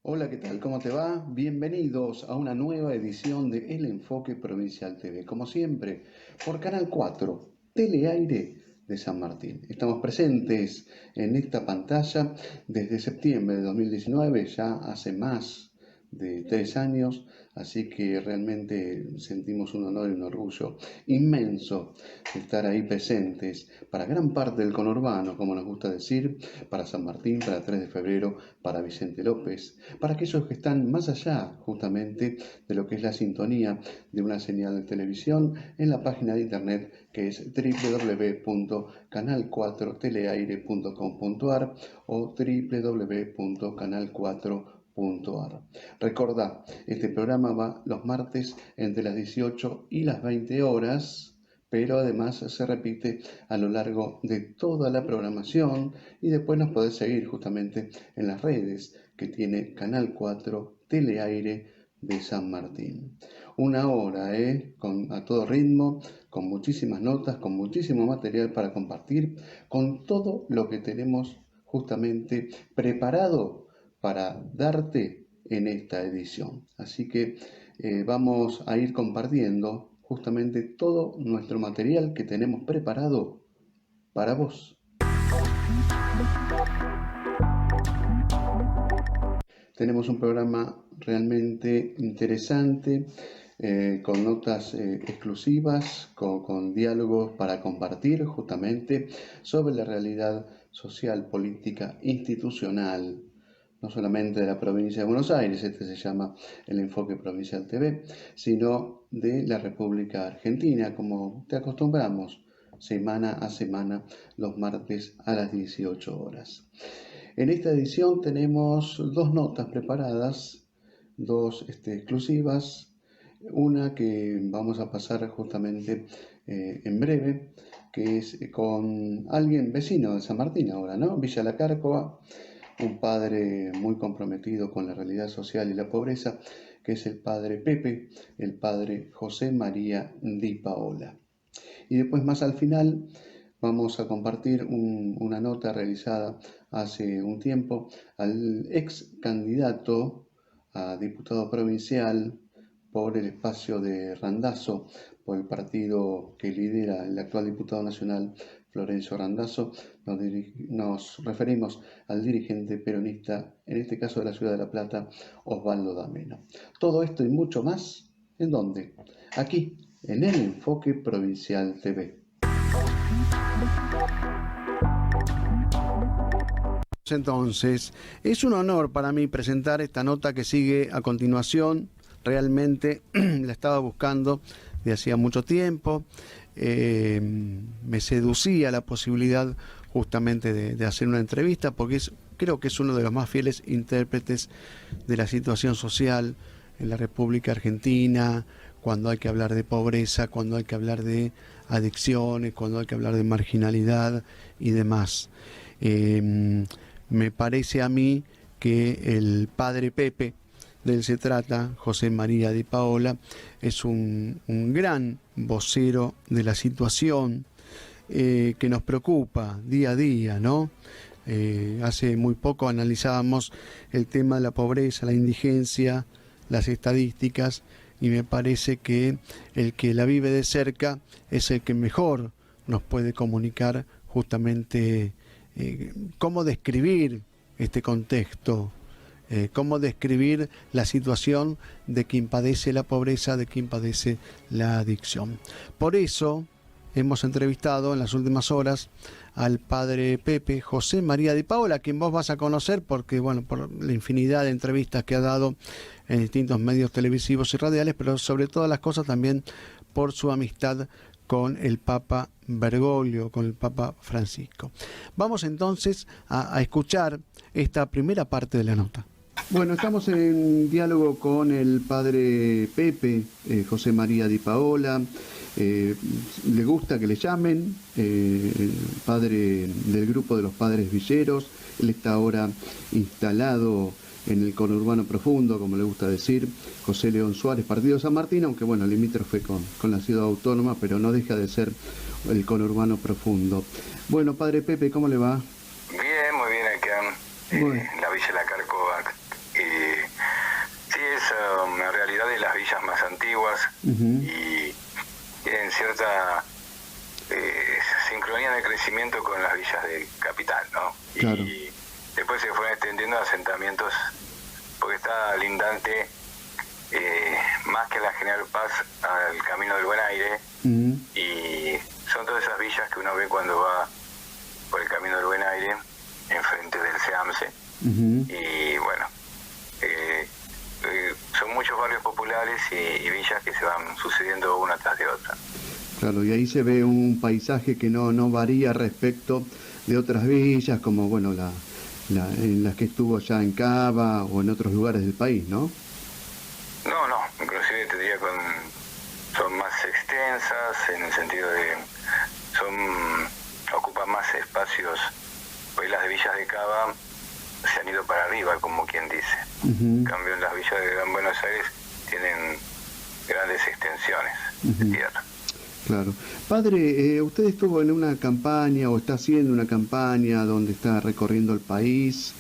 Hola, ¿qué tal? ¿Cómo te va? Bienvenidos a una nueva edición de El Enfoque Provincial TV, como siempre, por Canal 4, Teleaire de San Martín. Estamos presentes en esta pantalla desde septiembre de 2019, ya hace más de 3 años, así que realmente sentimos un honor y un orgullo inmenso de estar ahí presentes para gran parte del conurbano, como nos gusta decir, para San Martín, para 3 de febrero, para Vicente López, para aquellos que están más allá justamente de lo que es la sintonía de una señal de televisión en la página de internet que es www.canal4teleaire.com.ar o www.canal4.ar. Recordá, este programa va los martes entre las 18 y las 20 horas, pero además se repite a lo largo de toda la programación y después nos podés seguir justamente en las redes que tiene Canal 4 Teleaire de San Martín. Una hora, a todo ritmo, con muchísimas notas, con muchísimo material para compartir, con todo lo que tenemos justamente preparado para darte en esta edición. Así que vamos a ir compartiendo justamente todo nuestro material que tenemos preparado para vos. Tenemos un programa realmente interesante, con notas exclusivas, con diálogos para compartir justamente sobre la realidad social, política, institucional, no solamente de la provincia de Buenos Aires, este se llama El Enfoque Provincial TV, sino de la República Argentina, como te acostumbramos semana a semana, los martes a las 18 horas. En esta edición tenemos dos notas preparadas, dos exclusivas, una que vamos a pasar justamente en breve, que es con alguien vecino de San Martín ahora, ¿no? Villa La Cárcova, un padre muy comprometido con la realidad social y la pobreza, que es el padre Pepe, el padre José María Di Paola. Y después más al final vamos a compartir una nota realizada hace un tiempo al ex candidato a diputado provincial por el espacio de Randazzo, por el partido que lidera el actual diputado nacional Florencio Randazzo. Nos referimos al dirigente peronista, en este caso de la ciudad de La Plata, Osvaldo D'Ameno. Todo esto y mucho más, ¿en dónde? Aquí, en el Enfoque Provincial TV. Entonces, es un honor para mí presentar esta nota que sigue a continuación. Realmente la estaba buscando de hacía mucho tiempo. Me seducía la posibilidad justamente de hacer una entrevista porque creo que es uno de los más fieles intérpretes de la situación social en la República Argentina, cuando hay que hablar de pobreza, cuando hay que hablar de adicciones, cuando hay que hablar de marginalidad y demás. Me parece a mí que el padre Pepe, del se trata, José María Di Paola, es un gran vocero de la situación que nos preocupa día a día, ¿no? Hace muy poco analizábamos el tema de la pobreza, la indigencia, las estadísticas, y me parece que el que la vive de cerca es el que mejor nos puede comunicar justamente cómo describir este contexto cómo describir la situación de quien padece la pobreza, de quien padece la adicción. Por eso hemos entrevistado en las últimas horas al padre Pepe José María Di Paola, a quien vos vas a conocer porque, bueno, por la infinidad de entrevistas que ha dado en distintos medios televisivos y radiales, pero sobre todas las cosas también por su amistad con el Papa Bergoglio, con el Papa Francisco. Vamos entonces a escuchar esta primera parte de la nota. Bueno, estamos en diálogo con el padre Pepe José María Di Paola. Le gusta que le llamen, padre del grupo de los Padres Villeros. Él está ahora instalado en el conurbano profundo, como le gusta decir, José León Suárez, partido San Martín, aunque bueno, limítrofe con la ciudad autónoma, pero no deja de ser el conurbano profundo. Bueno, padre Pepe, ¿cómo le va? Bien, muy bien acá, en la Villa La Carcova. Sí, es en realidad de las villas más antiguas y tienen cierta sincronía de crecimiento con las villas de capital, ¿no? Claro. Y después se fueron extendiendo a asentamientos, porque está lindante, más que la General Paz, al Camino del Buen Aire, y son todas esas villas que uno ve cuando va por el Camino del Buen Aire, enfrente del SEAMSE, y bueno, son muchos barrios populares y villas que se van sucediendo una tras de otra. Claro, y ahí se ve un paisaje que no varía respecto de otras villas, como bueno, en las que estuvo ya en Cava o en otros lugares del país, ¿no? No, inclusive te diría son más extensas en el sentido de ocupan más espacios, pues las de villas de Cava se han ido para arriba, como quien dice. En cambio, en las villas de Gran Buenos Aires tienen grandes extensiones de tierra. Claro. Padre, usted estuvo en una campaña o está haciendo una campaña donde está recorriendo el país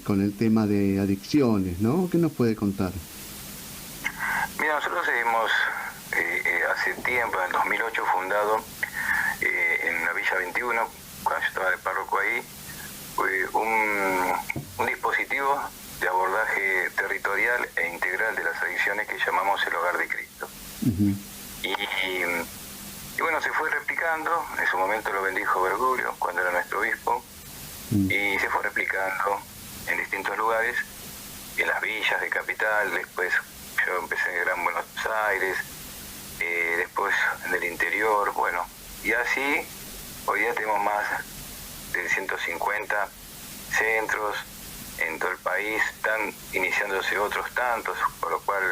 con el tema de adicciones, ¿no? ¿Qué nos puede contar? Mira, nosotros hemos hace tiempo, en el 2008 fundado en la Villa 21, cuando yo estaba de párroco ahí, un dispositivo de abordaje territorial e integral de las adicciones que llamamos el Hogar de Cristo. Y bueno, se fue replicando, en su momento lo bendijo Bergoglio cuando era nuestro obispo, y se fue replicando en distintos lugares, en las villas de capital. Después yo empecé en Gran Buenos Aires, después en el interior, bueno, y así hoy día tenemos más de 150 centros en todo el país, están iniciándose otros tantos, por lo cual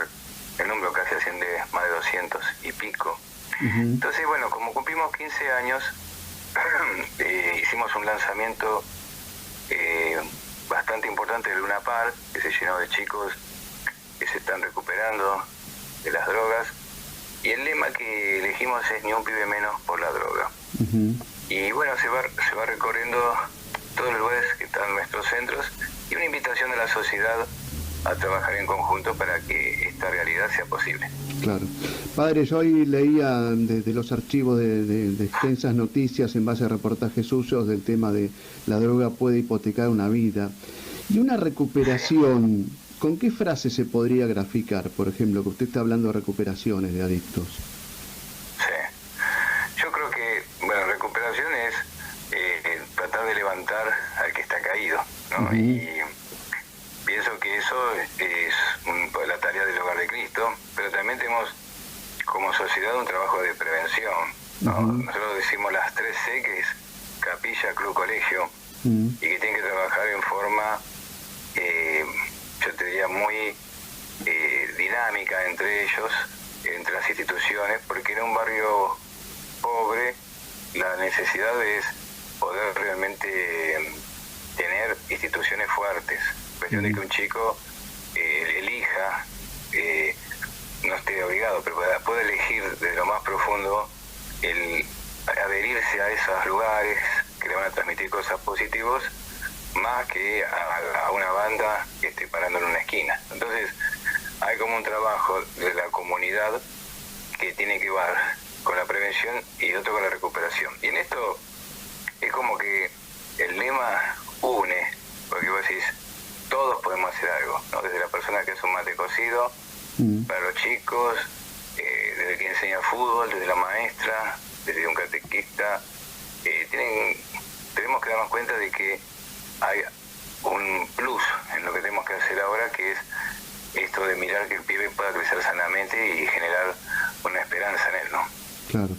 el número casi asciende más de 200 y pico. Entonces, bueno, como cumplimos 15 años, hicimos un lanzamiento bastante importante de Luna Par, que se llenó de chicos que se están recuperando de las drogas, y el lema que elegimos es ni un pibe menos por la droga. Y bueno, se va recorriendo todos los lugares que están en nuestros centros, y una invitación a la sociedad a trabajar en conjunto para que esta realidad sea posible. Claro. Padre, yo hoy leía de los archivos de extensas noticias en base a reportajes suyos del tema de la droga puede hipotecar una vida. Y una recuperación, ¿con qué frase se podría graficar? Por ejemplo, que usted está hablando de recuperaciones de adictos. Sí. Yo creo que, bueno, recuperación es tratar de levantar al que está caído, ¿no? Y pienso que eso es la tarea del Hogar de Cristo, pero también tenemos como sociedad un trabajo de prevención, ¿no? Nosotros decimos las 3C, que es capilla, cruz, colegio, y que tienen que trabajar en forma, yo te diría, muy dinámica entre ellos, entre las instituciones, porque en un barrio pobre la necesidad es poder realmente tener instituciones fuertes. Cuestión de que un chico elija, no esté obligado, pero puede elegir de lo más profundo el adherirse a esos lugares que le van a transmitir cosas positivas, más que a una banda que esté parando en una esquina. Entonces hay como un trabajo de la comunidad que tiene que ver con la prevención y otro con la recuperación. Y en esto es como que el lema une, porque vos decís, todos podemos hacer algo, ¿no? Desde la persona que hace un mate cocido, para los chicos, desde que enseña fútbol, desde la maestra, desde un catequista, tenemos que darnos cuenta de que hay un plus en lo que tenemos que hacer ahora, que es esto de mirar que el pibe pueda crecer sanamente y generar una esperanza en él, ¿no? Claro.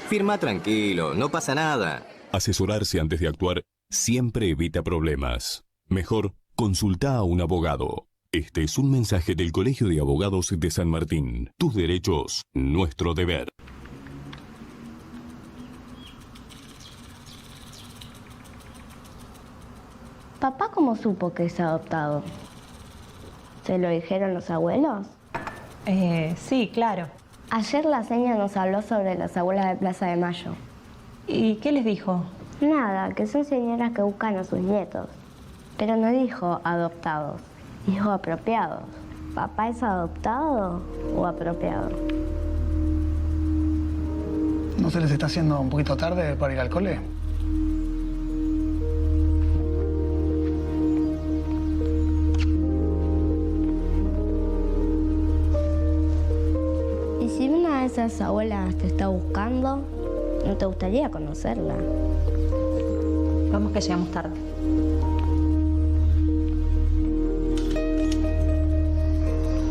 Firma tranquilo, no pasa nada. Asesorarse antes de actuar siempre evita problemas. Mejor, consulta a un abogado. Este es un mensaje del Colegio de Abogados de San Martín. Tus derechos, nuestro deber. ¿Papá cómo supo que es adoptado? ¿Se lo dijeron los abuelos? Sí, claro. Ayer la seña nos habló sobre las abuelas de Plaza de Mayo. ¿Y qué les dijo? Nada, que son señoras que buscan a sus nietos. Pero no dijo adoptados, dijo apropiados. ¿Papá es adoptado o apropiado? ¿No se les está haciendo un poquito tarde para ir al cole? Y si una de esas abuelas te está buscando, ¿no te gustaría conocerla? Vamos que llegamos tarde.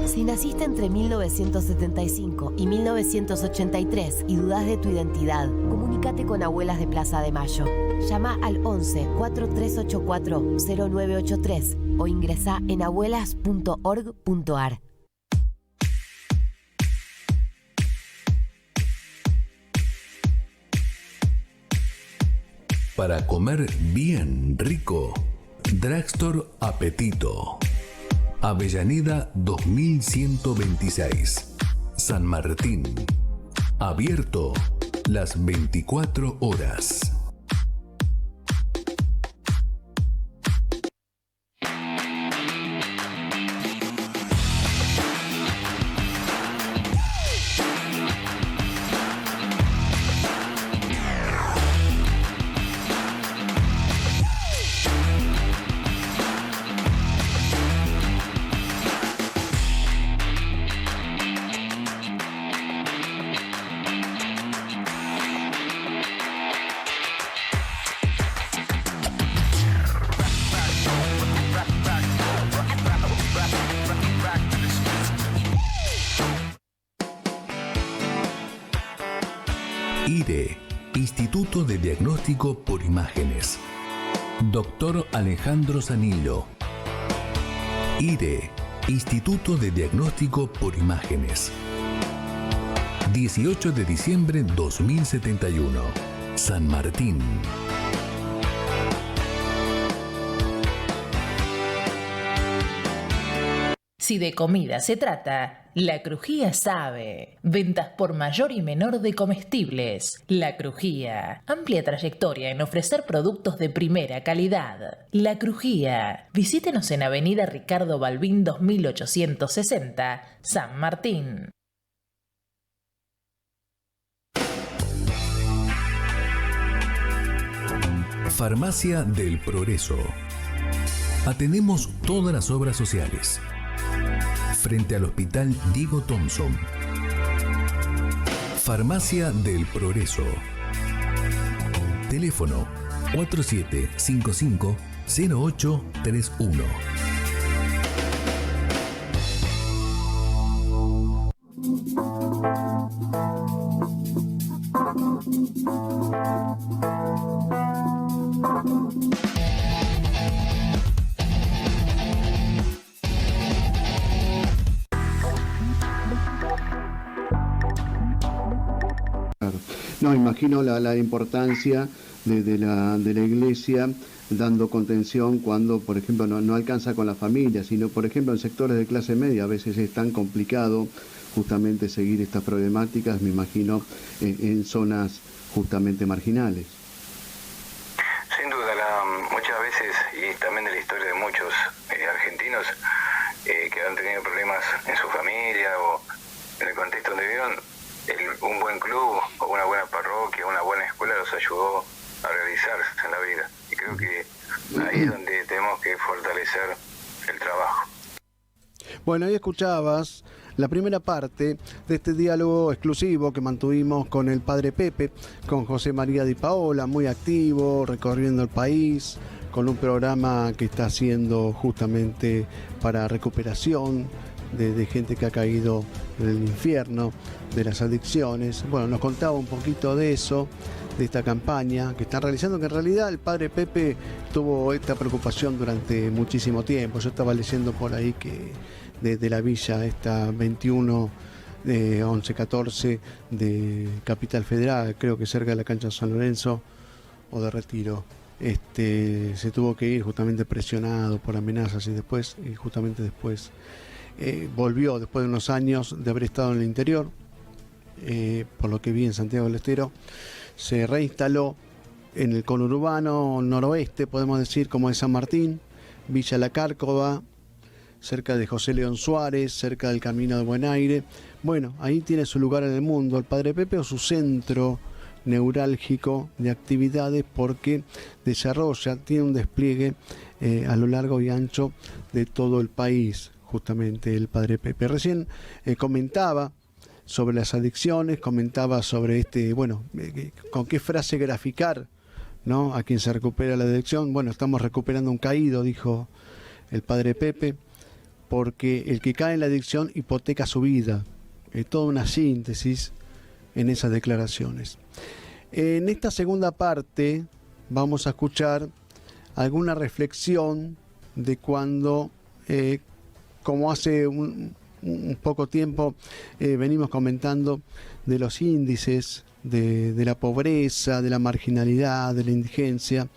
Si naciste entre 1975 y 1983 y dudás de tu identidad, comunícate con Abuelas de Plaza de Mayo. Llama al 11 4384 0983 o ingresá en abuelas.org.ar. Para comer bien rico, Drugstore Apetito. Avellaneda 2126, San Martín. Abierto las 24 horas. IDE, Instituto de Diagnóstico por Imágenes. Doctor Alejandro Zanillo. IDE, Instituto de Diagnóstico por Imágenes. 18 de diciembre 2071, San Martín. Si de comida se trata, La Crujía sabe. Ventas por mayor y menor de comestibles. La Crujía. Amplia trayectoria en ofrecer productos de primera calidad. La Crujía. Visítenos en Avenida Ricardo Balbín 2860, San Martín. Farmacia del Progreso. Atendemos todas las obras sociales. Frente al Hospital Diego Thompson. Farmacia del Progreso. Teléfono 4755-0831. No, imagino la importancia de la iglesia dando contención cuando, por ejemplo, no alcanza con la familia, sino, por ejemplo, en sectores de clase media a veces es tan complicado justamente seguir estas problemáticas, me imagino, en zonas justamente marginales. Sin duda, muchas veces, y también de la historia de muchos argentinos que han tenido problemas en su familia o en el contexto donde vivieron, un buen club o una buena parroquia, una buena escuela los ayudó a realizarse en la vida. Y creo que ahí es donde tenemos que fortalecer el trabajo. Bueno, ahí escuchabas la primera parte de este diálogo exclusivo que mantuvimos con el padre Pepe, con José María Di Paola, muy activo, recorriendo el país, con un programa que está haciendo justamente para recuperación de gente que ha caído en el infierno, de las adicciones. Bueno, nos contaba un poquito de eso, de esta campaña que están realizando, que en realidad el padre Pepe tuvo esta preocupación durante muchísimo tiempo. Yo estaba leyendo por ahí que de la villa esta 21 de 11-14 de Capital Federal, creo que cerca de la cancha de San Lorenzo o de Retiro, se tuvo que ir justamente presionado por amenazas y justamente después volvió después de unos años de haber estado en el interior, por lo que vi en Santiago del Estero, se reinstaló en el conurbano noroeste, podemos decir, como de San Martín, Villa La Cárcova, cerca de José León Suárez, cerca del Camino de Buen Aire. Bueno, ahí tiene su lugar en el mundo el padre Pepe, o su centro neurálgico de actividades, porque tiene un despliegue a lo largo y ancho de todo el país, justamente el padre Pepe. Recién comentaba sobre las adicciones, comentaba sobre con qué frase graficar, ¿no?, a quien se recupera la adicción. Bueno, estamos recuperando un caído, dijo el padre Pepe, porque el que cae en la adicción hipoteca su vida. Toda una síntesis en esas declaraciones. En esta segunda parte vamos a escuchar alguna reflexión de cuando, como hace un poco tiempo venimos comentando de los índices de la pobreza, de la marginalidad, de la indigencia,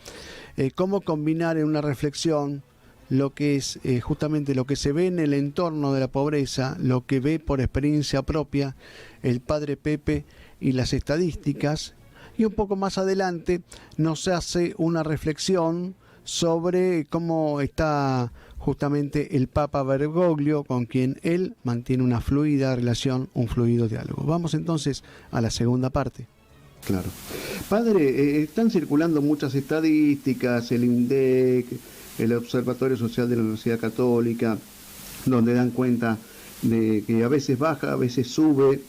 cómo combinar en una reflexión lo que es justamente lo que se ve en el entorno de la pobreza, lo que ve por experiencia propia el padre Pepe y las estadísticas, y un poco más adelante nos hace una reflexión sobre cómo está justamente el Papa Bergoglio, con quien él mantiene una fluida relación, un fluido diálogo. Vamos entonces a la segunda parte. Claro. Padre, están circulando muchas estadísticas, el INDEC, el Observatorio Social de la Universidad Católica, donde dan cuenta de que a veces baja, a veces sube.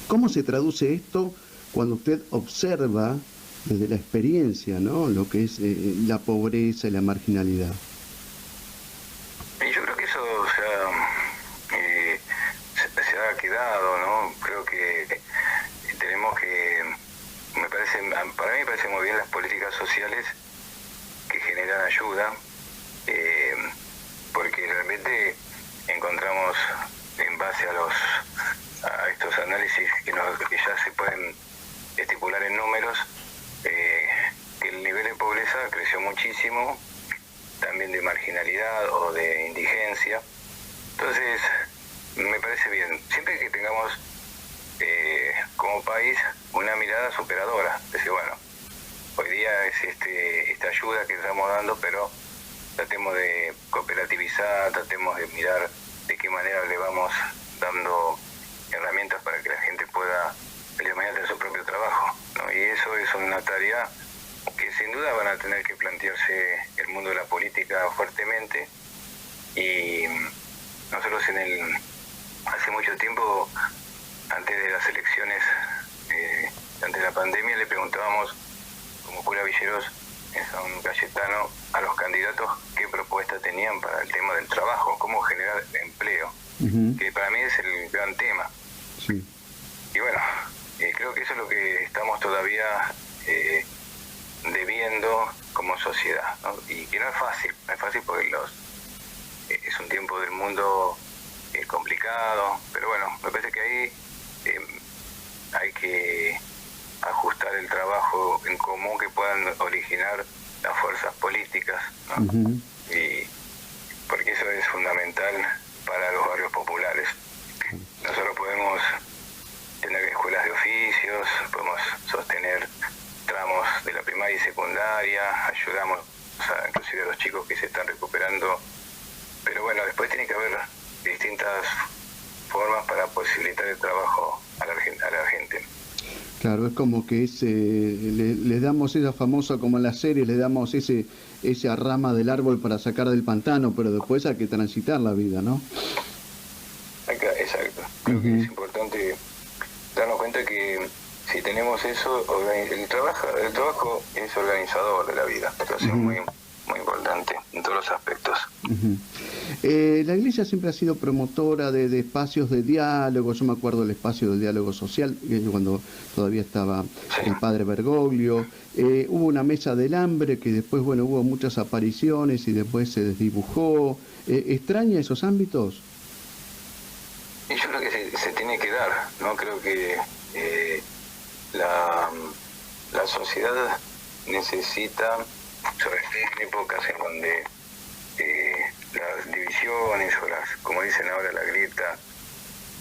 ¿Cómo se traduce esto cuando usted observa desde la experiencia, ¿no?, lo que es la pobreza y la marginalidad? Yo creo que eso se ha quedado, ¿no? Creo que tenemos que, para mí me parece muy bien las políticas sociales que generan ayuda, porque realmente encontramos, en base a estos análisis que ya se pueden estipular en números, que el nivel de pobreza creció muchísimo, también de marginalidad o de indigencia. Entonces, me parece bien, siempre que tengamos como país una mirada superadora, decir, bueno, hoy día es esta ayuda que estamos dando, pero tratemos de cooperativizar, tratemos de mirar de qué manera le vamos dando herramientas para que la gente pueda hacer su propio trabajo, ¿no? Y eso es una tarea que sin duda van a tener que plantearse el mundo de la política fuertemente. Y nosotros hace mucho tiempo, antes de las elecciones, antes de la pandemia, le preguntábamos como cura Villeros en San Cayetano a los candidatos qué propuestas tenían para el tema del trabajo, cómo generar empleo, que para mí es el gran tema. Sí. Y bueno, creo que eso es lo que estamos todavía debiendo como sociedad, ¿no? Y que no es fácil porque es un tiempo del mundo complicado, pero bueno, me parece que ahí hay que ajustar el trabajo en común que puedan originar las fuerzas políticas, ¿no? Y porque eso es fundamental para los barrios populares. Nosotros podemos tener escuelas de oficios, podemos sostener tramos de la primaria y secundaria, ayudamos inclusive a los chicos que se están recuperando, pero bueno, después tiene que haber distintas formas para posibilitar el trabajo a la gente. Claro, es como que le damos esa famosa, como en las series, le damos esa rama del árbol para sacar del pantano, pero después hay que transitar la vida, ¿no? Exacto. Creo que es importante darnos cuenta que si tenemos eso, el trabajo es organizador de la vida. Entonces es muy importante en todos los aspectos. La Iglesia siempre ha sido promotora de espacios de diálogo. Yo me acuerdo del espacio de diálogo social, cuando todavía estaba el padre Bergoglio. Hubo una mesa del hambre que después, bueno, hubo muchas apariciones y después se desdibujó. ¿Extraña esos ámbitos? Y yo creo que se tiene que dar, ¿no? Creo que la sociedad necesita, sobre todo en épocas en donde las divisiones o como dicen ahora, la grieta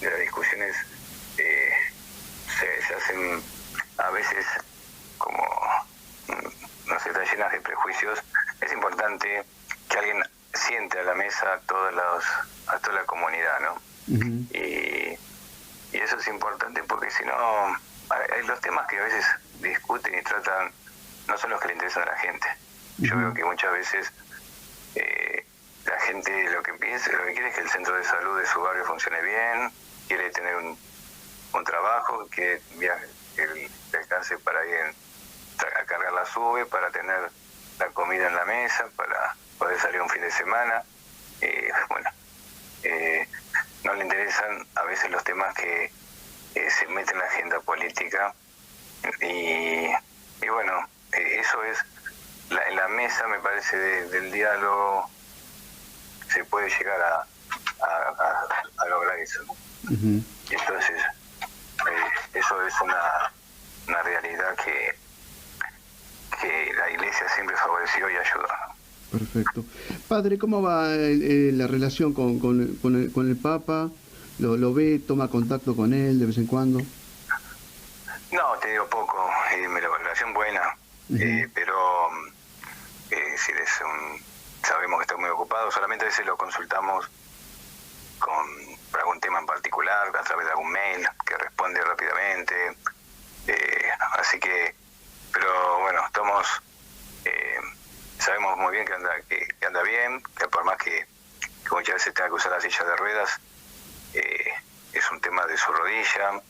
de las discusiones se hacen a veces como, no sé, están llenas de prejuicios. Es importante que alguien siente a la mesa a toda la comunidad, ¿no? Y eso es importante porque si no, los temas que a veces discuten y tratan no son los que le interesan a la gente. Yo veo que muchas veces la gente lo que quiere es que el centro de salud de su barrio funcione bien, quiere tener un trabajo, quiere que le alcance para ir a cargar la sube, para tener la comida en la mesa, para poder salir un fin de semana. No le interesan a veces los temas que se meten en la agenda política y bueno, eso es en la mesa, me parece, del diálogo se puede llegar a lograr eso, ¿no? Y entonces eso es una realidad que la Iglesia siempre favoreció y ayudó, ¿no? Perfecto. Padre, ¿cómo va la relación con el Papa? ¿Lo ve, toma contacto con él de vez en cuando? No, te digo poco, la relación buena, pero sabemos que está muy ocupado, solamente a veces lo consultamos por algún tema en particular, a través de algún mail que responde rápidamente, así que, pero bueno, sabemos muy bien que anda bien, que por más que muchas veces tenga que usar la silla de ruedas, es un tema de su rodilla,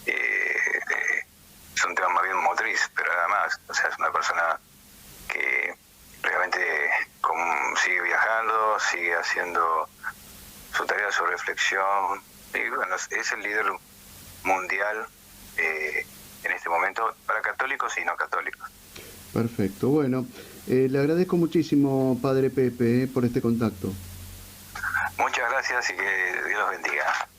es un tema más bien motriz, pero nada más. O sea, es una persona que realmente sigue viajando, sigue haciendo su tarea, su reflexión, y bueno, es el líder mundial en este momento para católicos y no católicos. Perfecto, bueno, le agradezco muchísimo, Padre Pepe, por este contacto. Muchas gracias y que Dios los bendiga.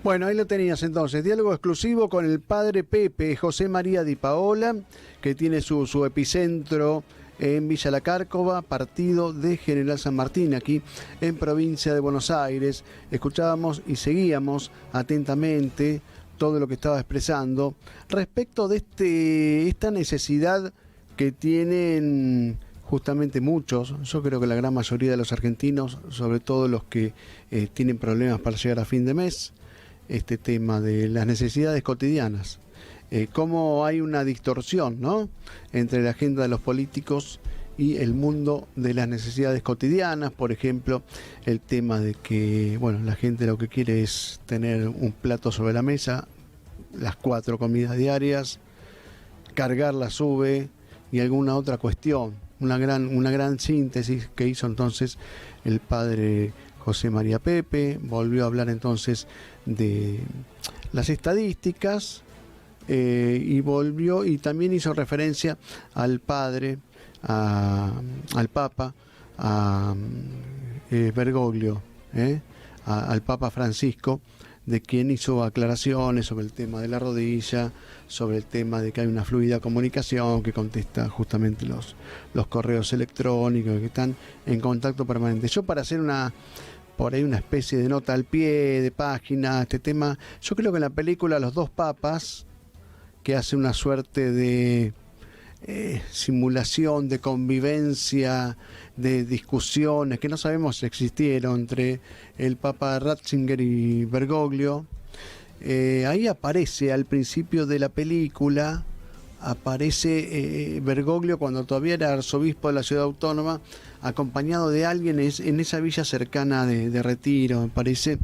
Bueno, ahí lo tenías entonces, diálogo exclusivo con el Padre Pepe, José María Di Paola, que tiene su epicentro en Villa La Cárcova, partido de General San Martín, aquí en provincia de Buenos Aires. Escuchábamos y seguíamos atentamente todo lo que estaba expresando respecto de esta necesidad que tienen justamente muchos, yo creo que la gran mayoría de los argentinos, sobre todo los que tienen problemas para llegar a fin de mes, este tema de las necesidades cotidianas. Cómo hay una distorsión, ¿no?, entre la agenda de los políticos y el mundo de las necesidades cotidianas. Por ejemplo, el tema de que, bueno, la gente lo que quiere es tener un plato sobre la mesa, las 4 comidas diarias, cargar la sube y alguna otra cuestión. Una gran síntesis que hizo entonces el padre José María Pepe. Volvió a hablar entonces de las estadísticas y también hizo referencia al padre, al Papa, a Bergoglio, al Papa Francisco, de quien hizo aclaraciones sobre el tema de la rodilla, sobre el tema de que hay una fluida comunicación, que contesta justamente los correos electrónicos, que están en contacto permanente. Yo, para hacer por ahí una especie de nota al pie, de página, este tema, yo creo que en la película Los dos papas, que hace una suerte de simulación de convivencia, de discusiones que no sabemos si existieron entre el Papa Ratzinger y Bergoglio, ahí aparece al principio de la película, aparece Bergoglio cuando todavía era arzobispo de la ciudad autónoma, acompañado de alguien en esa villa cercana de Retiro, me parece.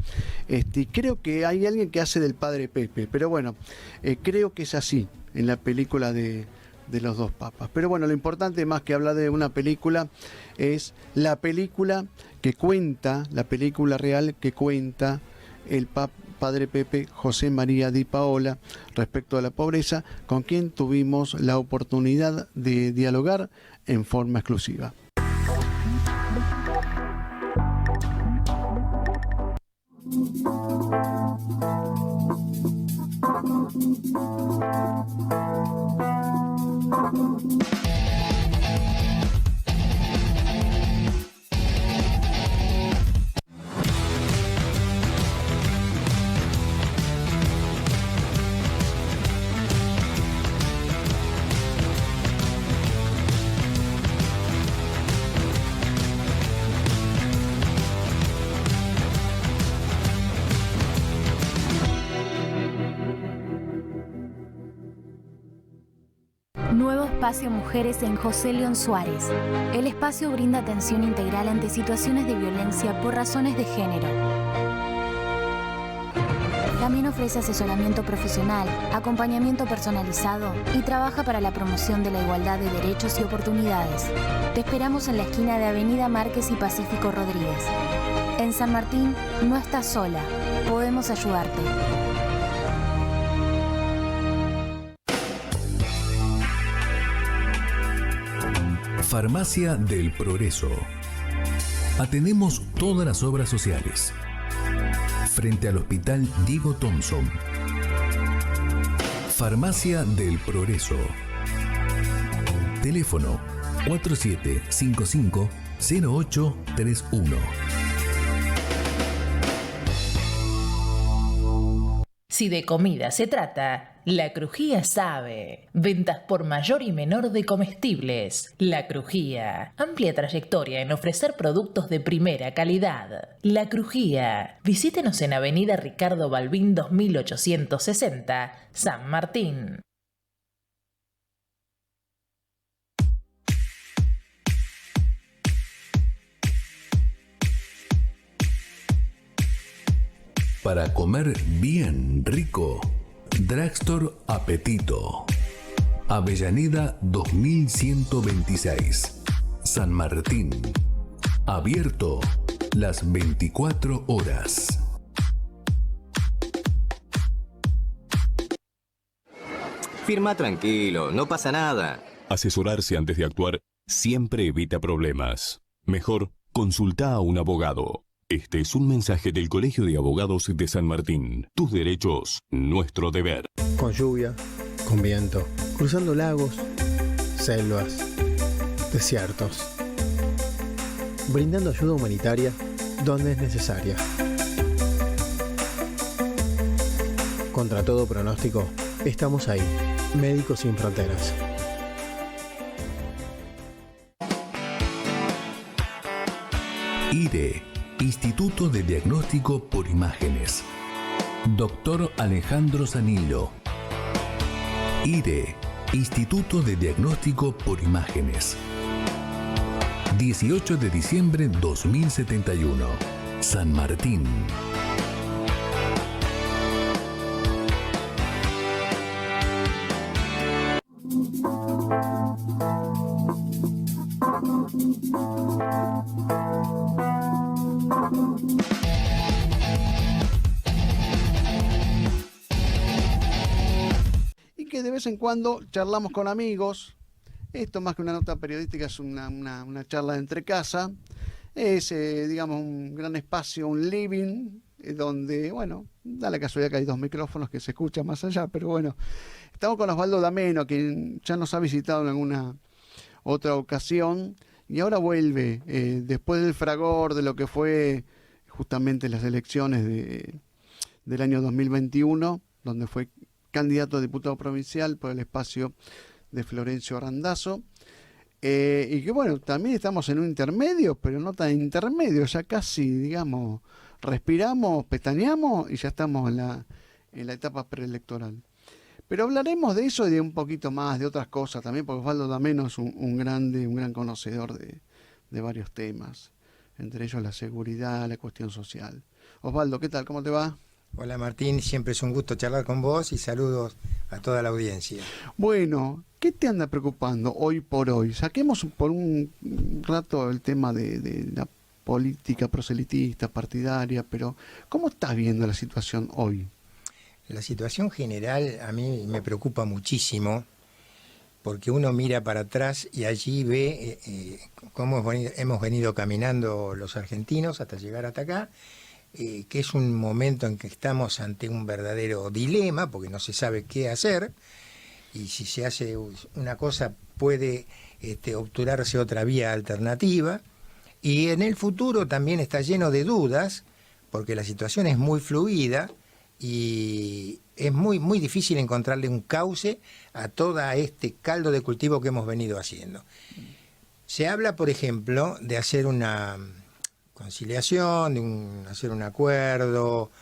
Creo que hay alguien que hace del padre Pepe, pero bueno, creo que es así en la película de Los dos papas. Pero bueno, lo importante, más que hablar de una película, es la película que cuenta, la película real que cuenta el padre Pepe José María Di Paola respecto a la pobreza, con quien tuvimos la oportunidad de dialogar en forma exclusiva. Nuevo espacio Mujeres en José León Suárez. El espacio brinda atención integral ante situaciones de violencia por razones de género. También ofrece asesoramiento profesional, acompañamiento personalizado y trabaja para la promoción de la igualdad de derechos y oportunidades. Te esperamos en la esquina de Avenida Márquez y Pacífico Rodríguez. En San Martín no estás sola, podemos ayudarte. Farmacia del Progreso. Atendemos todas las obras sociales. Frente al Hospital Diego Thompson. Farmacia del Progreso. Teléfono 4755-0831. Si de comida se trata, La Crujía sabe. Ventas por mayor y menor de comestibles. La Crujía. Amplia trayectoria en ofrecer productos de primera calidad. La Crujía. Visítenos en Avenida Ricardo Balbín 2860, San Martín. Para comer bien rico, Drugstore Apetito. Avellaneda 2126, San Martín. Abierto las 24 horas. Firma tranquilo, no pasa nada. Asesorarse antes de actuar siempre evita problemas. Mejor, consulta a un abogado. Este es un mensaje del Colegio de Abogados de San Martín. Tus derechos, nuestro deber. Con lluvia, con viento, cruzando lagos, selvas, desiertos. Brindando ayuda humanitaria donde es necesaria. Contra todo pronóstico, estamos ahí. Médicos Sin Fronteras. IDE, Instituto de Diagnóstico por Imágenes. Doctor Alejandro Zanillo. IDE, Instituto de Diagnóstico por Imágenes. 18 de diciembre 2071, San Martín. Y que de vez en cuando charlamos con amigos. Esto, más que una nota periodística, es una charla entre casa. Es, digamos, un gran espacio, un living, donde, bueno, da la casualidad que hay 2 micrófonos que se escuchan más allá, pero bueno, estamos con Osvaldo D'Ameno, quien ya nos ha visitado en alguna otra ocasión, y ahora vuelve, después del fragor de lo que fue justamente las elecciones del año 2021, donde fue candidato a diputado provincial por el espacio de Florencio Randazzo. Y que bueno, también estamos en un intermedio, pero no tan intermedio, ya casi, digamos, respiramos, pestañeamos y ya estamos en la etapa preelectoral. Pero hablaremos de eso y de un poquito más, de otras cosas también, porque Osvaldo D'Ameno es un gran conocedor de varios temas, entre ellos la seguridad, la cuestión social. Osvaldo, ¿qué tal? ¿Cómo te va? Hola Martín, siempre es un gusto charlar con vos y saludos a toda la audiencia. Bueno, ¿qué te anda preocupando hoy por hoy? Saquemos por un rato el tema de la política proselitista, partidaria, pero ¿cómo estás viendo la situación hoy? La situación general a mí me preocupa muchísimo porque uno mira para atrás y allí ve cómo hemos venido caminando los argentinos hasta llegar hasta acá, que es un momento en que estamos ante un verdadero dilema porque no se sabe qué hacer y si se hace una cosa puede obturarse otra vía alternativa y en el futuro también está lleno de dudas porque la situación es muy fluida y es muy difícil encontrarle un cauce a todo este caldo de cultivo que hemos venido haciendo. Se habla, por ejemplo, de hacer una conciliación, hacer un acuerdo.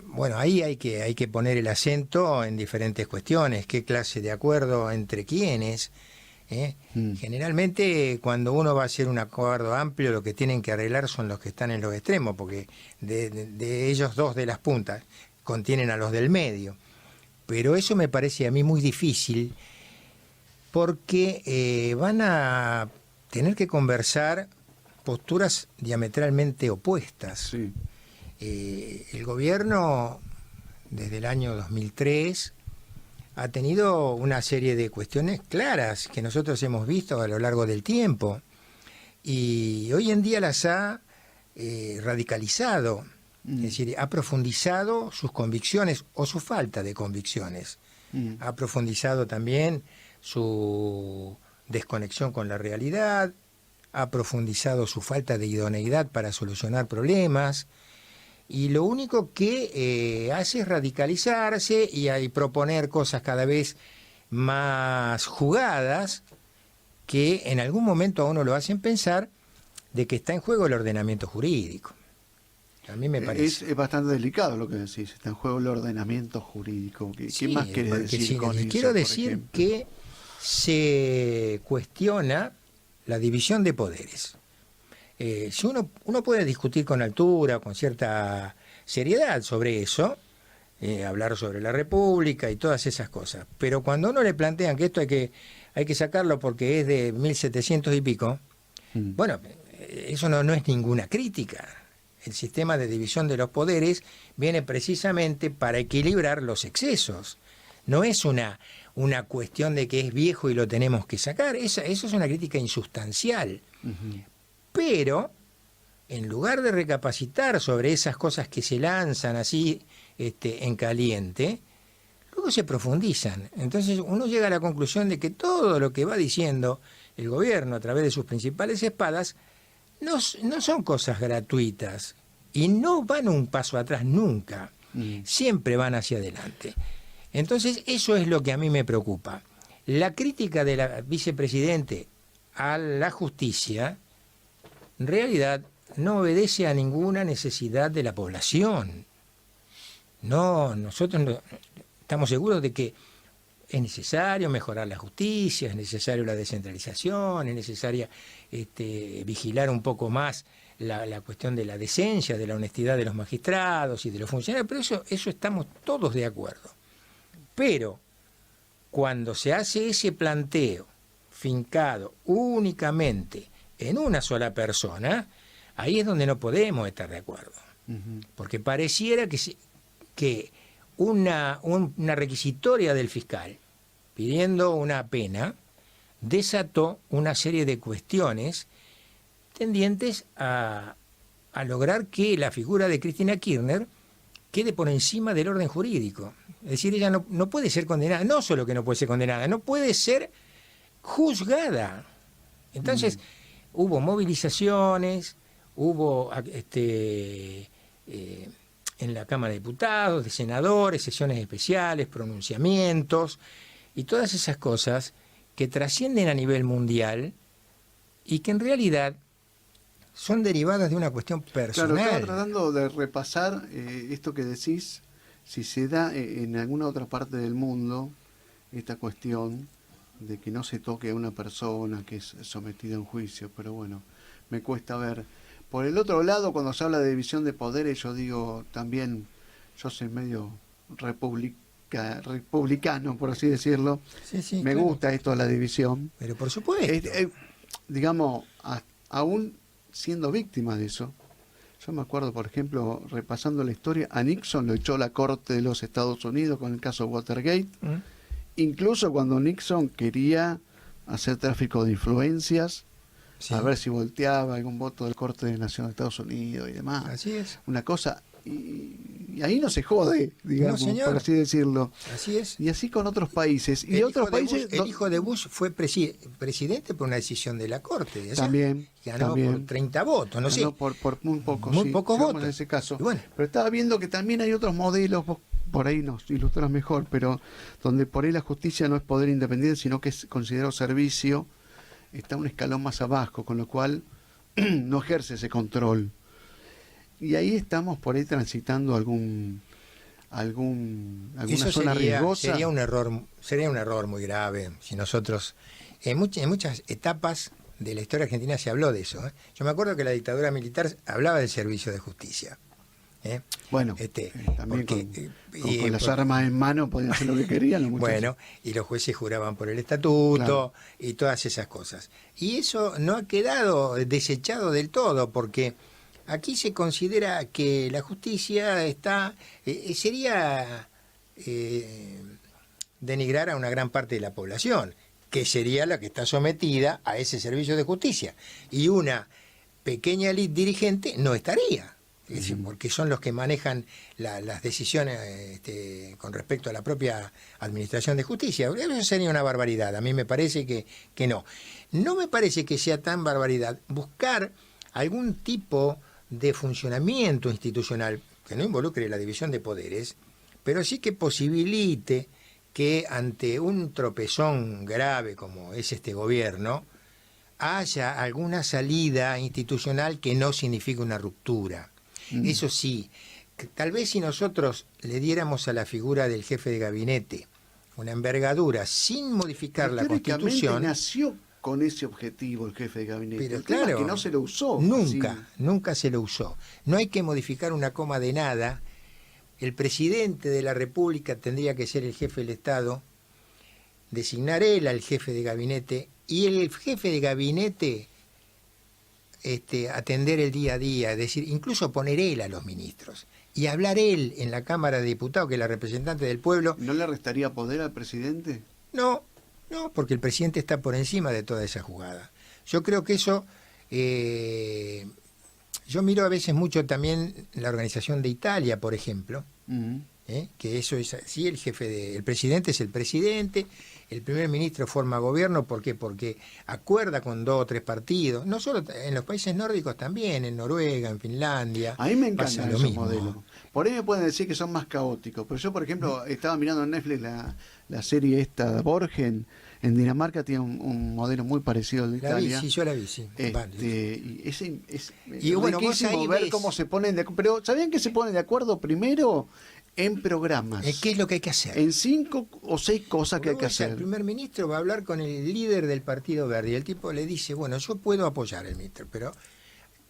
Bueno, ahí hay que poner el acento en diferentes cuestiones. ¿Qué clase de acuerdo entre quiénes? Generalmente cuando uno va a hacer un acuerdo amplio lo que tienen que arreglar son los que están en los extremos, porque de ellos dos de las puntas contienen a los del medio. Pero eso me parece a mí muy difícil porque van a tener que conversar posturas diametralmente opuestas. Sí. El gobierno desde el año 2003 ha tenido una serie de cuestiones claras que nosotros hemos visto a lo largo del tiempo y hoy en día las ha radicalizado, es decir, ha profundizado sus convicciones o su falta de convicciones, ha profundizado también su desconexión con la realidad, ha profundizado su falta de idoneidad para solucionar problemas. Y lo único que hace es radicalizarse y proponer cosas cada vez más jugadas que en algún momento a uno lo hacen pensar de que está en juego el ordenamiento jurídico. A mí me parece. Es bastante delicado lo que decís, está en juego el ordenamiento jurídico. ¿Qué más querés decir con eso? Quiero decir que se cuestiona la división de poderes. Si uno puede discutir con altura, con cierta seriedad sobre eso, hablar sobre la República y todas esas cosas, pero cuando uno le plantean que esto hay que sacarlo porque es de 1700 y pico, bueno, eso no es ninguna crítica. El sistema de división de los poderes viene precisamente para equilibrar los excesos. No es una cuestión de que es viejo y lo tenemos que sacar, eso es una crítica insustancial. Pero, en lugar de recapacitar sobre esas cosas que se lanzan así en caliente, luego se profundizan. Entonces uno llega a la conclusión de que todo lo que va diciendo el gobierno a través de sus principales espadas no son cosas gratuitas y no van un paso atrás nunca, siempre van hacia adelante. Entonces eso es lo que a mí me preocupa. La crítica de la vicepresidente a la justicia en realidad no obedece a ninguna necesidad de la población. No, nosotros estamos seguros de que es necesario mejorar la justicia, es necesario la descentralización, es necesaria vigilar un poco más la cuestión de la decencia, de la honestidad de los magistrados y de los funcionarios, pero eso estamos todos de acuerdo. Pero cuando se hace ese planteo fincado únicamente en una sola persona, ahí es donde no podemos estar de acuerdo. Porque pareciera que una requisitoria del fiscal pidiendo una pena desató una serie de cuestiones tendientes a a lograr que la figura de Cristina Kirchner quede por encima del orden jurídico. Es decir, ella no puede ser condenada, no solo que no puede ser condenada, no puede ser juzgada. Entonces, hubo movilizaciones, hubo en la Cámara de Diputados, de senadores, sesiones especiales, pronunciamientos, y todas esas cosas que trascienden a nivel mundial y que en realidad son derivadas de una cuestión personal. Claro, estaba tratando de repasar esto que decís, si se da en alguna otra parte del mundo, esta cuestión de que no se toque a una persona que es sometida a un juicio, pero bueno, me cuesta ver. Por el otro lado, cuando se habla de división de poderes, yo digo también, yo soy medio republicano, por así decirlo. Sí, me claro. gusta esto de la división. Pero por supuesto. Digamos, aún siendo víctima de eso, yo me acuerdo, por ejemplo, repasando la historia, a Nixon lo echó la Corte de los Estados Unidos con el caso Watergate, incluso cuando Nixon quería hacer tráfico de influencias, a ver si volteaba algún voto del Corte de Nación de Estados Unidos y demás. Así es. Una cosa, y ahí no se jode, digamos, por así decirlo. Así es. Y así con otros países. Y otros países. El hijo de Bush fue presidente por una decisión de la Corte. ¿sí? También. Ganó por 30 votos, no sé. Ganó por muy pocos. Muy pocos votos. En ese caso. Bueno. Pero estaba viendo que también hay otros modelos, vos por ahí nos ilustras mejor, pero donde por ahí la justicia no es poder independiente, sino que es considerado servicio. Está un escalón más abajo, con lo cual no ejerce ese control. Y ahí estamos por ahí transitando alguna Eso zona riesgosa. Sería un error muy grave si nosotros, en muchas etapas de la historia argentina se habló de eso. Yo me acuerdo que la dictadura militar hablaba del servicio de justicia. Bueno, también con las armas en mano podían hacer lo que querían los muchachos. Bueno, y los jueces juraban por el estatuto, y todas esas cosas. Y eso no ha quedado desechado del todo, porque aquí se considera que la justicia sería denigrar a una gran parte de la población, que sería la que está sometida a ese servicio de justicia. Y una pequeña élite dirigente no estaría. Es decir, porque son los que manejan las decisiones con respecto a la propia administración de justicia. Eso sería una barbaridad. A mí me parece que no. No me parece que sea tan barbaridad buscar algún tipo de funcionamiento institucional que no involucre la división de poderes, pero sí que posibilite que ante un tropezón grave como es este gobierno, haya alguna salida institucional que no signifique una ruptura. Eso sí, tal vez si nosotros le diéramos a la figura del jefe de gabinete una envergadura sin modificar la Constitución. Nació con ese objetivo el jefe de gabinete. Pero el claro, tema es que no se lo usó. Nunca se lo usó. No hay que modificar una coma de nada. El presidente de la República tendría que ser el jefe del Estado, designar él al jefe de gabinete y el jefe de gabinete atender el día a día, es decir, incluso poner él a los ministros y hablar él en la Cámara de Diputados, que es la representante del pueblo. ¿No le restaría poder al presidente? No, porque el presidente está por encima de toda esa jugada. Yo creo que eso, yo miro a veces mucho también la organización de Italia, por ejemplo, que eso es así, el presidente es el presidente, el primer ministro forma gobierno, ¿por qué? Porque acuerda con 2 o 3 partidos, no solo en los países nórdicos también, en Noruega, en Finlandia. A mí me encantan esos modelos. Por ahí me pueden decir que son más caóticos, pero yo, por ejemplo, estaba mirando en Netflix la serie esta, Borgen. En Dinamarca tiene un modelo muy parecido al de Italia. Yo la vi, sí. Y bueno, vos ahí ver cómo se ponen de acuerdo. Pero ¿sabían que se ponen de acuerdo primero en programas? ¿Qué es lo que hay que hacer? En 5 o 6 cosas que hay que hacer. El primer ministro va a hablar con el líder del Partido Verde y el tipo le dice, bueno, yo puedo apoyar el ministro, pero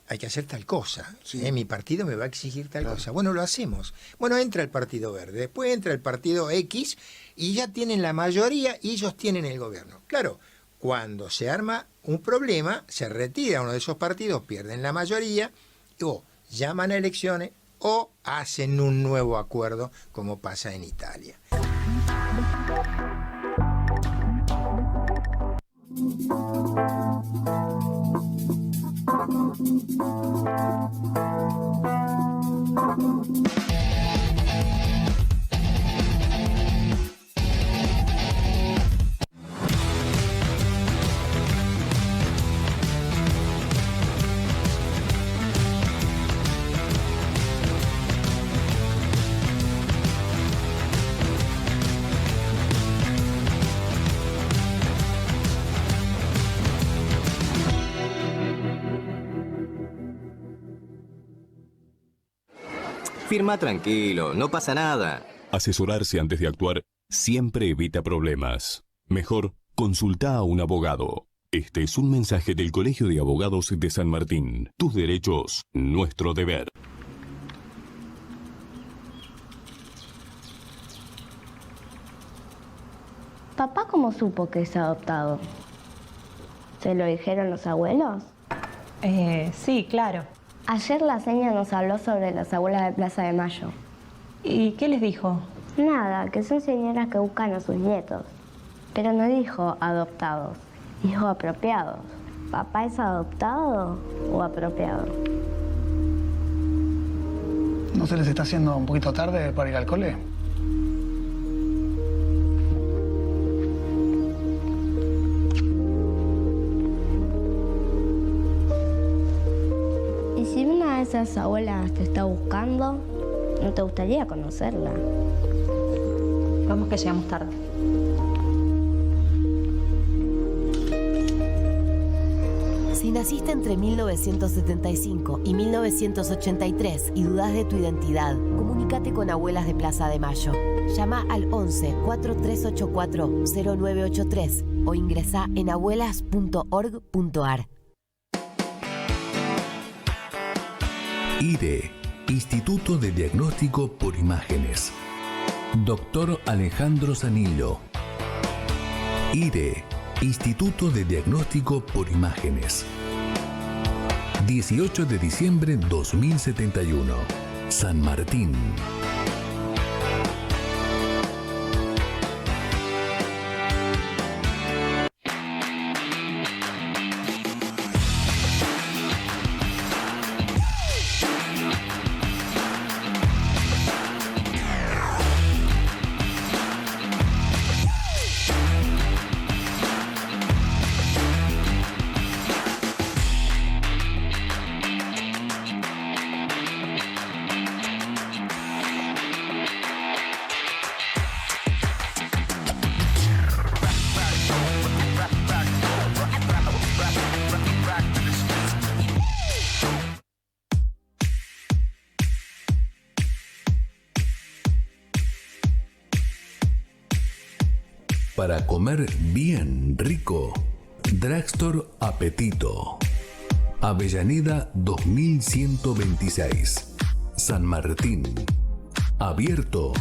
hay que hacer tal cosa. Mi partido me va a exigir tal cosa. Bueno, lo hacemos. Bueno, entra el Partido Verde, después entra el Partido X y ya tienen la mayoría y ellos tienen el gobierno. Claro, cuando se arma un problema, se retira uno de esos partidos, pierden la mayoría, o llaman a elecciones o hacen un nuevo acuerdo, como pasa en Italia. Firma tranquilo, no pasa nada. Asesorarse antes de actuar siempre evita problemas. Mejor, consulta a un abogado. Este es un mensaje del Colegio de Abogados de San Martín. Tus derechos, nuestro deber. ¿Papá cómo supo que es adoptado? ¿Se lo dijeron los abuelos? Sí, claro. Ayer la seña nos habló sobre las abuelas de Plaza de Mayo. ¿Y qué les dijo? Nada, que son señoras que buscan a sus nietos. Pero no dijo adoptados, dijo apropiados. ¿Papá es adoptado o apropiado? ¿No se les está haciendo un poquito tarde para ir al cole? Y si una de esas abuelas te está buscando, ¿no te gustaría conocerla? Vamos que llegamos tarde. Si naciste entre 1975 y 1983 y dudas de tu identidad, comunícate con Abuelas de Plaza de Mayo. Llama al 11 4384 0983 o ingresá en abuelas.org.ar. IDE, Instituto de Diagnóstico por Imágenes. Doctor Alejandro Zanillo. IDE, Instituto de Diagnóstico por Imágenes. 18 de diciembre 2071. San Martín. Para comer bien rico, Drugstore Apetito. Avellaneda 2126, San Martín. Abierto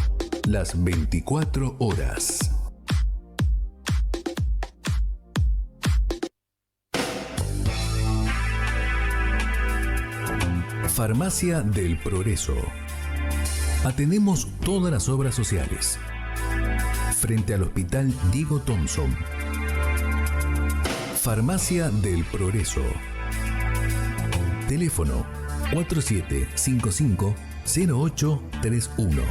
las 24 horas. Farmacia del Progreso. Atendemos todas las obras sociales. Frente al Hospital Diego Thompson. Farmacia del Progreso. Teléfono 4755-0831.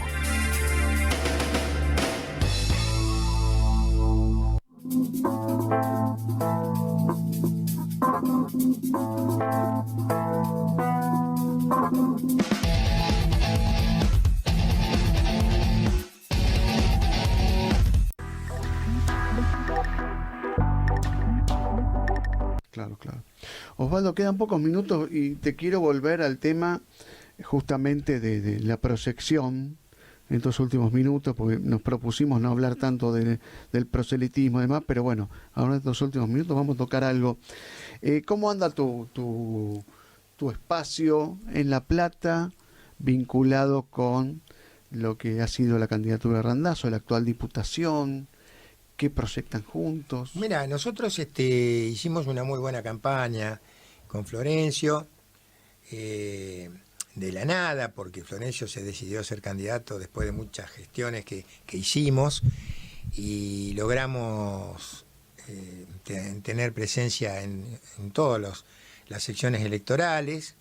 Claro. Osvaldo, quedan pocos minutos y te quiero volver al tema justamente de la proyección en estos últimos minutos, porque nos propusimos no hablar tanto del proselitismo y demás, pero bueno, ahora en estos últimos minutos vamos a tocar algo. ¿Cómo anda tu espacio en La Plata vinculado con lo que ha sido la candidatura de Randazzo, la actual diputación? ¿Qué proyectan juntos? Mira, nosotros hicimos una muy buena campaña con Florencio, de la nada, porque Florencio se decidió a ser candidato después de muchas gestiones que hicimos, y logramos tener presencia en todas las secciones electorales.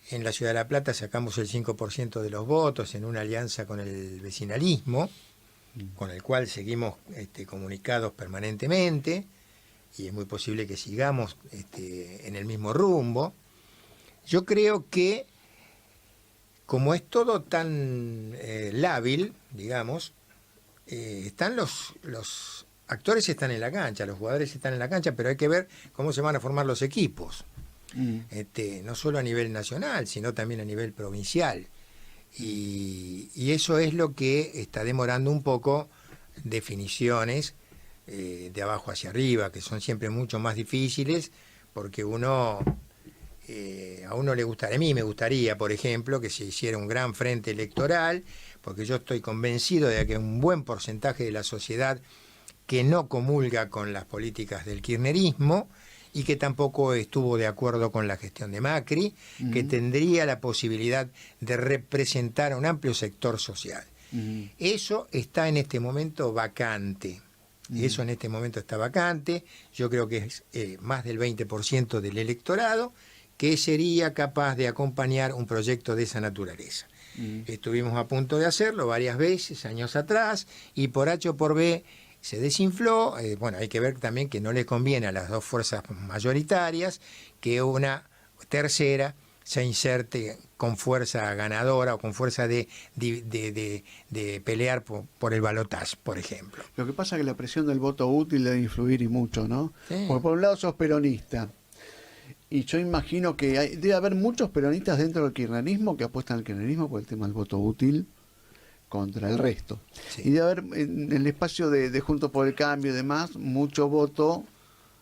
En la Ciudad de La Plata sacamos el 5% de los votos en una alianza con el vecinalismo, con el cual seguimos comunicados permanentemente, y es muy posible que sigamos en el mismo rumbo. Yo creo que, como es todo tan lábil, digamos, están los actores están en la cancha, los jugadores están en la cancha, pero hay que ver cómo se van a formar los equipos, no solo a nivel nacional, sino también a nivel provincial. Y eso es lo que está demorando un poco definiciones de abajo hacia arriba, que son siempre mucho más difíciles, porque a uno le gustaría, a mí me gustaría, por ejemplo, que se hiciera un gran frente electoral, porque yo estoy convencido de que hay un buen porcentaje de la sociedad que no comulga con las políticas del kirchnerismo y que tampoco estuvo de acuerdo con la gestión de Macri, que tendría la posibilidad de representar a un amplio sector social. Eso está en este momento vacante. Eso en este momento está vacante. Yo creo que es más del 20% del electorado que sería capaz de acompañar un proyecto de esa naturaleza. Estuvimos a punto de hacerlo varias veces, años atrás, y por H o por B se desinfló. Bueno, hay que ver también que no le conviene a las dos fuerzas mayoritarias que una tercera se inserte con fuerza ganadora o con fuerza de pelear por el balotaje, por ejemplo. Lo que pasa es que la presión del voto útil debe influir y mucho, ¿no? Sí. Porque por un lado sos peronista, y yo imagino que debe haber muchos peronistas dentro del kirchnerismo que apuestan al kirchnerismo por el tema del voto útil contra el resto. Sí. Y debe haber en el espacio de Juntos por el Cambio y demás, mucho voto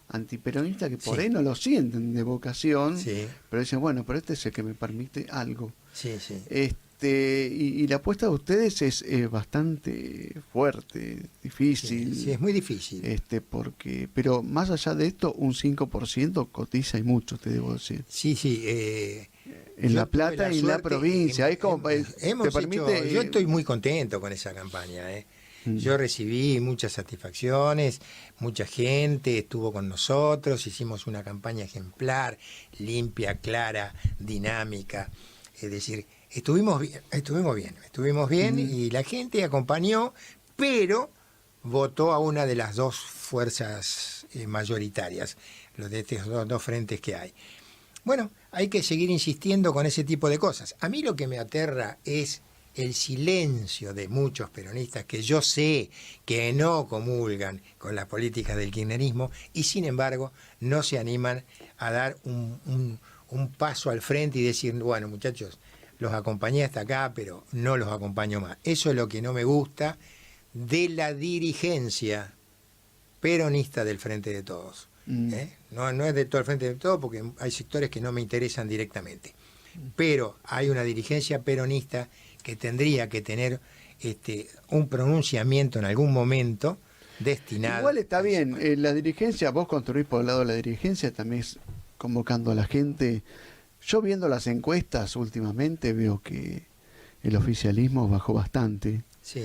antiperonista que por ahí no lo sienten de vocación, pero dicen, bueno, pero este es el que me permite algo. Sí, sí. Y la apuesta de ustedes es bastante fuerte, difícil. Sí, es muy difícil. Pero más allá de esto, un 5% cotiza y mucho, te debo decir. Sí, sí. En La Plata y en la provincia. Yo estoy muy contento con esa campaña. Yo recibí muchas satisfacciones, mucha gente estuvo con nosotros, hicimos una campaña ejemplar, limpia, clara, dinámica. Es decir, estuvimos bien y la gente acompañó, pero votó a una de las dos fuerzas mayoritarias, los de estos dos frentes que hay. Bueno, hay que seguir insistiendo con ese tipo de cosas. A mí lo que me aterra es el silencio de muchos peronistas que yo sé que no comulgan con las políticas del kirchnerismo y sin embargo no se animan a dar un paso al frente y decir, bueno, muchachos, los acompañé hasta acá, pero no los acompaño más. Eso es lo que no me gusta de la dirigencia peronista del Frente de Todos. No es de todo el Frente de Todos porque hay sectores que no me interesan directamente. Pero hay una dirigencia peronista que tendría que tener un pronunciamiento en algún momento destinado. Igual está bien, la dirigencia, vos construís por el lado de la dirigencia, también es convocando a la gente. Yo viendo las encuestas últimamente veo que el oficialismo bajó bastante. Sí.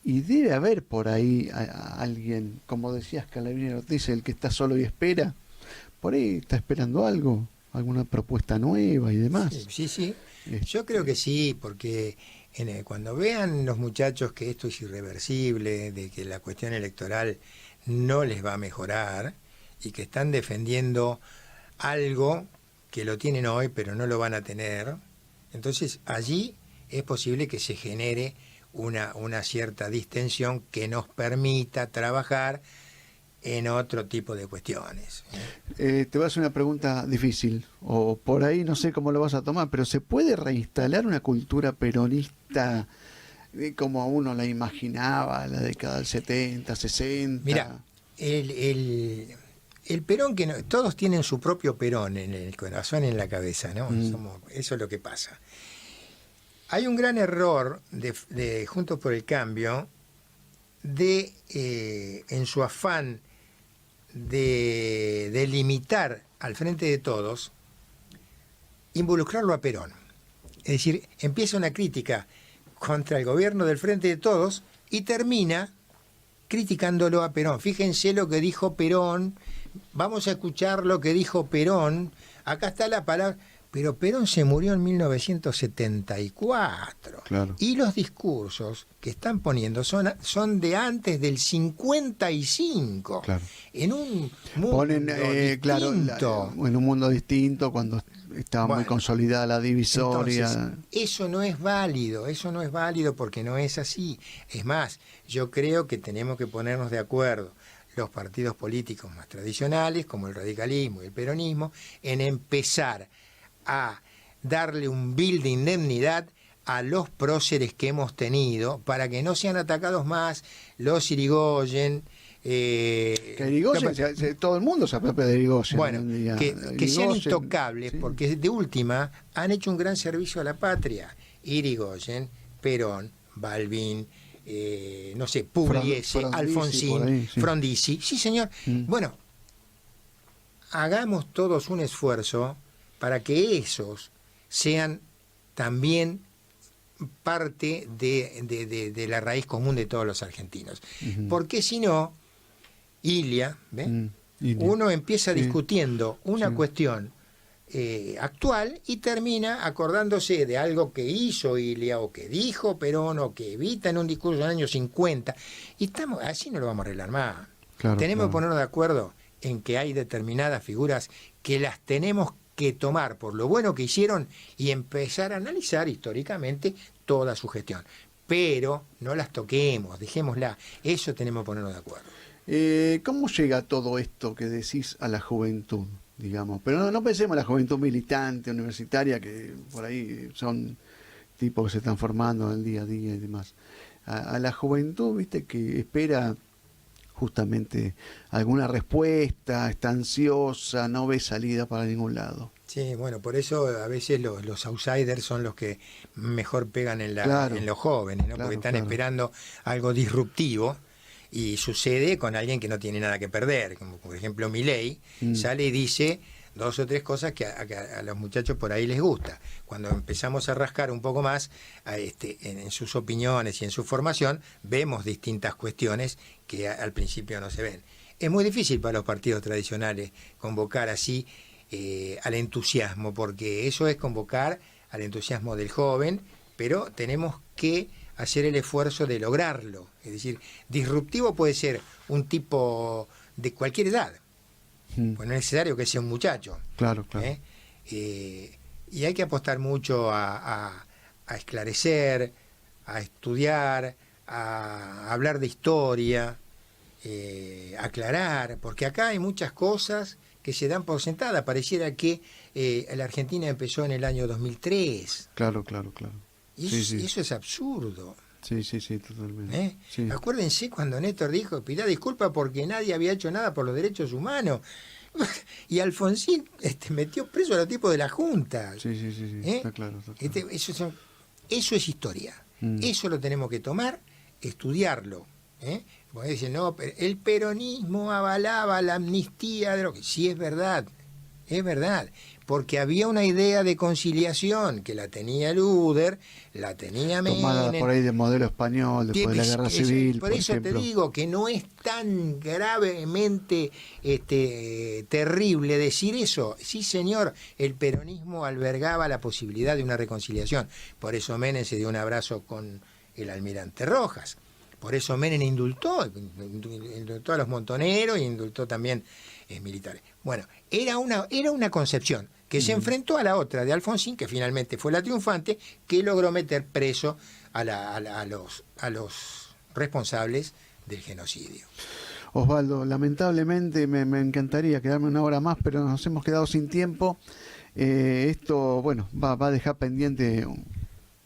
Y debe haber por ahí a alguien, como decías, Scalabrini Ortiz, el que está solo y espera, por ahí está esperando algo, alguna propuesta nueva y demás. Sí. Yo creo que sí, porque cuando vean los muchachos que esto es irreversible, de que la cuestión electoral no les va a mejorar y que están defendiendo algo que lo tienen hoy pero no lo van a tener, entonces allí es posible que se genere una cierta distensión que nos permita trabajar en otro tipo de cuestiones. Te voy a hacer una pregunta difícil, o por ahí no sé cómo lo vas a tomar, pero ¿se puede reinstalar una cultura peronista como uno la imaginaba, la década del 70, 60? Mira, el Perón, que todos tienen su propio Perón en el corazón y en la cabeza, ¿no? Eso es lo que pasa. Hay un gran error de Juntos por el Cambio en su afán de limitar al Frente de Todos, involucrarlo a Perón. Es decir, empieza una crítica contra el gobierno del Frente de Todos y termina criticándolo a Perón. Fíjense lo que dijo Perón, vamos a escuchar lo que dijo Perón, acá está la palabra, pero Perón se murió en 1974. Claro. Y los discursos que están poniendo son de antes del 55. Claro. En un mundo distinto. En un mundo distinto, cuando estaba muy consolidada la divisoria. Entonces, eso no es válido porque no es así. Es más, yo creo que tenemos que ponernos de acuerdo, los partidos políticos más tradicionales, como el radicalismo y el peronismo, en empezar a darle un bill de indemnidad a los próceres que hemos tenido para que no sean atacados más los Irigoyen. Que Irigoyen, todo el mundo se apropia de Irigoyen. Bueno, que sean intocables, sí. Porque de última han hecho un gran servicio a la patria. Irigoyen, Perón, Balbín, no sé, Pugliese, Alfonsín, sí. Frondizi. Sí, señor. Bueno, hagamos todos un esfuerzo para que esos sean también parte de la raíz común de todos los argentinos. Porque si no, Ilia, ¿ve? Uno empieza discutiendo una cuestión actual y termina acordándose de algo que hizo Ilia o que dijo Perón o que evita en un discurso en el año 50 y así no lo vamos a arreglar más. Tenemos que ponernos de acuerdo en que hay determinadas figuras que las tenemos que tomar por lo bueno que hicieron y empezar a analizar históricamente toda su gestión. Pero no las toquemos, dejémosla. Eso tenemos que ponernos de acuerdo. ¿Cómo llega todo esto que decís a la juventud, digamos? Pero no pensemos en la juventud militante, universitaria, que por ahí son tipos que se están formando en el día a día y demás. A la juventud, viste, que espera justamente alguna respuesta, está ansiosa, no ve salida para ningún lado. Sí, bueno, por eso a veces los outsiders son los que mejor pegan en los jóvenes, ¿no? Porque están esperando algo disruptivo y sucede con alguien que no tiene nada que perder, como por ejemplo Milei, sale y dice 2 o 3 cosas que a los muchachos por ahí les gusta. Cuando empezamos a rascar un poco más en sus opiniones y en su formación, vemos distintas cuestiones que al principio no se ven. Es muy difícil para los partidos tradicionales convocar así al entusiasmo, porque eso es convocar al entusiasmo del joven, pero tenemos que hacer el esfuerzo de lograrlo. Es decir, disruptivo puede ser un tipo de cualquier edad. Pues no es necesario que sea un muchacho. Claro. Y hay que apostar mucho a esclarecer, a estudiar, a hablar de historia, aclarar, porque acá hay muchas cosas que se dan por sentada. Pareciera que la Argentina empezó en el año 2003. Claro. Y eso es absurdo. Sí, totalmente. Sí. Acuérdense cuando Néstor dijo, pidió disculpas porque nadie había hecho nada por los derechos humanos. Y Alfonsín metió preso a los tipos de la Junta. Sí, está claro. Eso es historia. Eso lo tenemos que tomar, estudiarlo. Porque dicen, no, el peronismo avalaba la amnistía de lo que... Sí, es verdad. Porque había una idea de conciliación que la tenía Luder, la tenía Menem. Tomada por ahí del modelo español, después de la guerra civil. Por eso ejemplo. Te digo que no es tan gravemente terrible decir eso. Sí, señor, el peronismo albergaba la posibilidad de una reconciliación. Por eso Menem se dio un abrazo con el almirante Rojas. Por eso Menem indultó a los montoneros y indultó también militares. Bueno, era una concepción que se enfrentó a la otra de Alfonsín, que finalmente fue la triunfante, que logró meter preso a los responsables del genocidio. Osvaldo, lamentablemente me encantaría quedarme una hora más, pero nos hemos quedado sin tiempo. Esto, bueno, va a dejar pendiente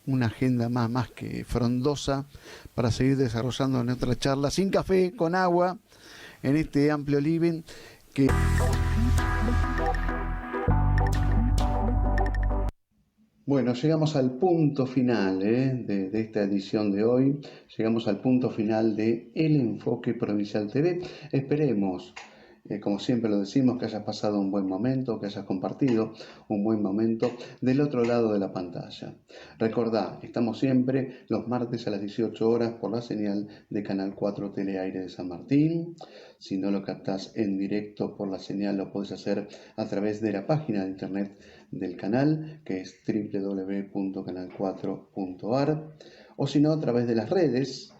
una agenda más que frondosa para seguir desarrollando nuestra charla sin café, con agua, en este amplio living que... Bueno, llegamos al punto final de esta edición de hoy. Llegamos al punto final de El Enfoque Provincial TV. Esperemos, como siempre lo decimos, que hayas pasado un buen momento, que hayas compartido un buen momento del otro lado de la pantalla. Recordá, estamos siempre los martes a las 18 horas por la señal de Canal 4 Teleaire de San Martín. Si no lo captás en directo por la señal, lo podés hacer a través de la página de internet del canal, que es www.canal4.ar, o si no, a través de las redes,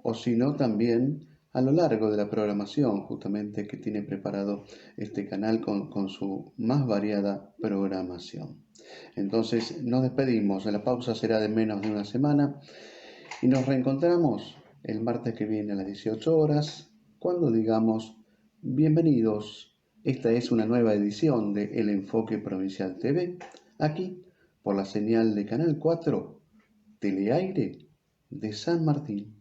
o si no, también a lo largo de la programación justamente que tiene preparado este canal con su más variada programación. Entonces nos despedimos, la pausa será de menos de una semana y nos reencontramos el martes que viene a las 18 horas cuando digamos bienvenidos. Esta es una nueva edición de El Enfoque Provincial TV, aquí por la señal de Canal 4 Teleaire de San Martín.